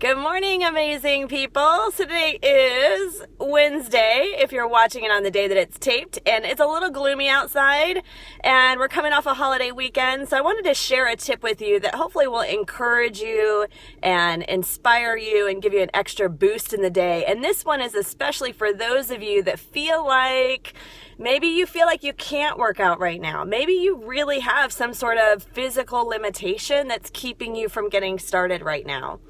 Good morning, amazing people. So today is Wednesday, if you're watching it on the day that it's taped, and it's a little gloomy outside, and we're coming off a holiday weekend, so I wanted to share a tip with you that hopefully will encourage you and inspire you and give you an extra boost in the day. And this one is especially for those of you that feel like maybe you feel like you can't work out right now. Maybe you really have some sort of physical limitation that's keeping you from getting started right now.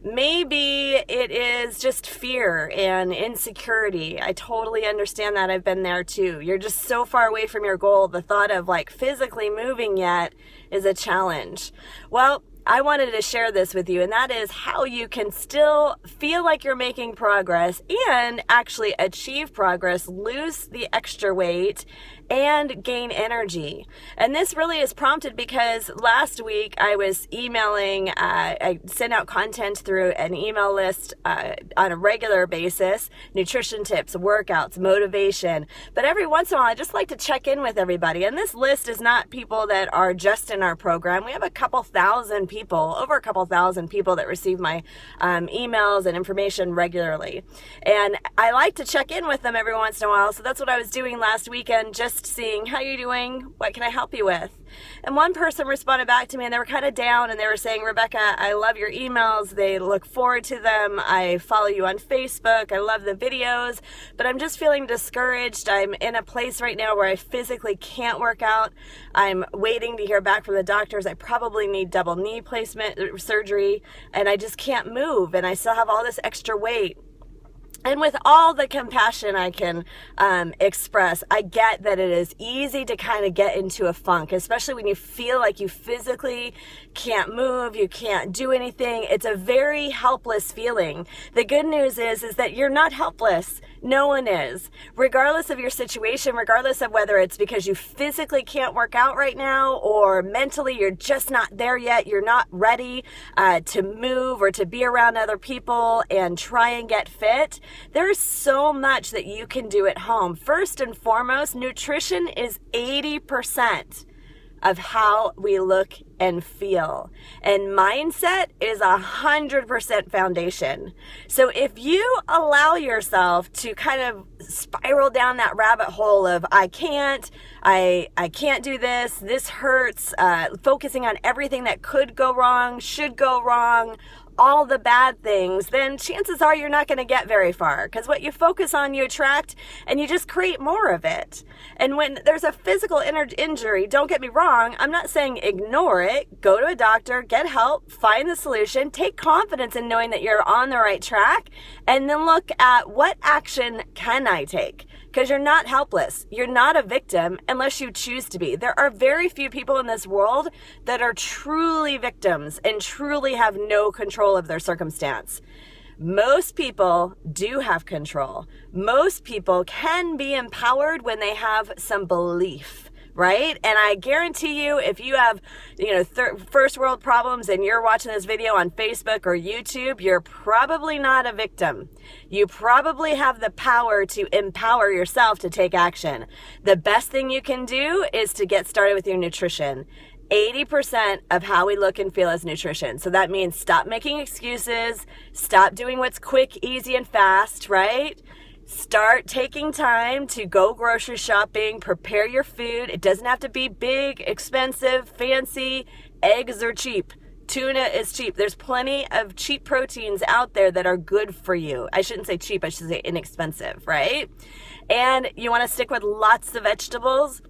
Maybe it is just fear and insecurity. I totally understand that. I've been there too. You're just so far away from your goal. The thought of like physically moving yet is a challenge. Well, I wanted to share this with you, and that is how you can still feel like you're making progress and actually achieve progress, lose the extra weight, and gain energy. And this really is prompted because last week I was emailing, I send out content through an email list on a regular basis, nutrition tips, workouts, motivation. But every once in a while, I just like to check in with everybody. And this list is not people that are just in our program. We have a couple thousand people, over a couple thousand people that receive my emails and information regularly. And I like to check in with them every once in a while. So that's what I was doing last weekend, just seeing how you're doing, what can I help you with? And one person responded back to me and they were kind of down and they were saying, Rebecca, I love your emails. They look forward to them. I follow you on Facebook. I love the videos, but I'm just feeling discouraged. I'm in a place right now where I physically can't work out. I'm waiting to hear back from the doctors. I probably need double knee placement surgery and I just can't move and I still have all this extra weight. And with all the compassion I can express, I get that it is easy to kind of get into a funk, especially when you feel like you physically can't move, you can't do anything. It's a very helpless feeling. The good news is that you're not helpless. No one is. Regardless of your situation, regardless of whether it's because you physically can't work out right now or mentally you're just not there yet, you're not ready to move or to be around other people and try and get fit. There's so much that you can do at home. First and foremost, nutrition is 80% of how we look and feel. And mindset is 100% foundation. So if you allow yourself to kind of spiral down that rabbit hole of I can't do this hurts, focusing on everything that could go wrong, should go wrong, all the bad things, then chances are you're not going to get very far because what you focus on, you attract and you just create more of it. And when there's a physical injury, don't get me wrong, I'm not saying ignore it. Go to a doctor, get help, find the solution, take confidence in knowing that you're on the right track, and then look at what action can I take? Because you're not helpless. You're not a victim unless you choose to be. There are very few people in this world that are truly victims and truly have no control of their circumstance. Most people do have control. Most people can be empowered when they have some belief. Right? And I guarantee you, if you have, first world problems and you're watching this video on Facebook or YouTube, you're probably not a victim. You probably have the power to empower yourself to take action. The best thing you can do is to get started with your nutrition. 80% of how we look and feel is nutrition. So that means stop making excuses, stop doing what's quick, easy, and fast, right? Start taking time to go grocery shopping, prepare your food. It doesn't have to be big, expensive, fancy. Eggs are cheap. Tuna is cheap. There's plenty of cheap proteins out there that are good for you. I shouldn't say cheap, I should say inexpensive, right? And you want to stick with lots of vegetables.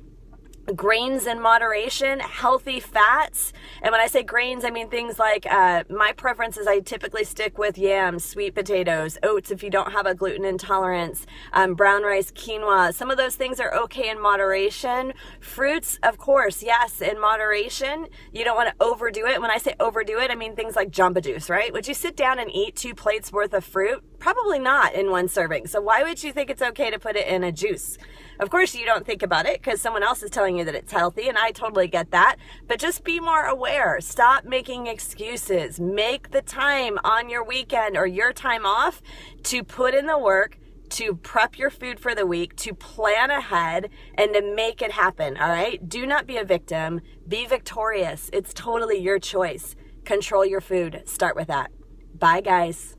Grains in moderation, healthy fats. And when I say grains, I mean things like my preference is I typically stick with yams, sweet potatoes, oats if you don't have a gluten intolerance, brown rice, quinoa. Some of those things are okay in moderation. Fruits, of course, yes, in moderation. You don't want to overdo it. When I say overdo it, I mean things like Jamba Juice, right? Would you sit down and eat 2 plates worth of fruit? Probably not in one serving. So why would you think it's okay to put it in a juice? Of course, you don't think about it because someone else is telling you that it's healthy, and I totally get that. But just be more aware. Stop making excuses. Make the time on your weekend or your time off to put in the work, to prep your food for the week, to plan ahead, and to make it happen, all right? Do not be a victim. Be victorious. It's totally your choice. Control your food. Start with that. Bye, guys.